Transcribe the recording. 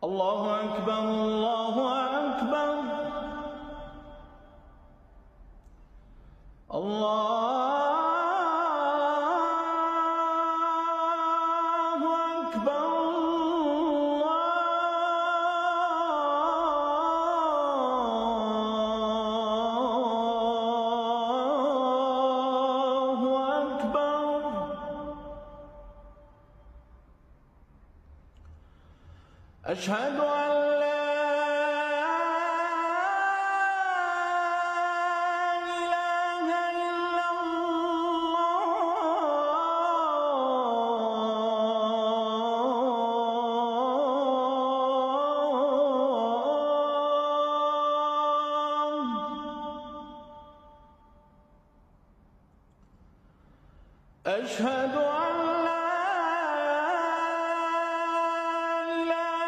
الله أكبر الله أكبر الله أكبر الله أكبر. أشهد أن لا إله إلا الله. أشهد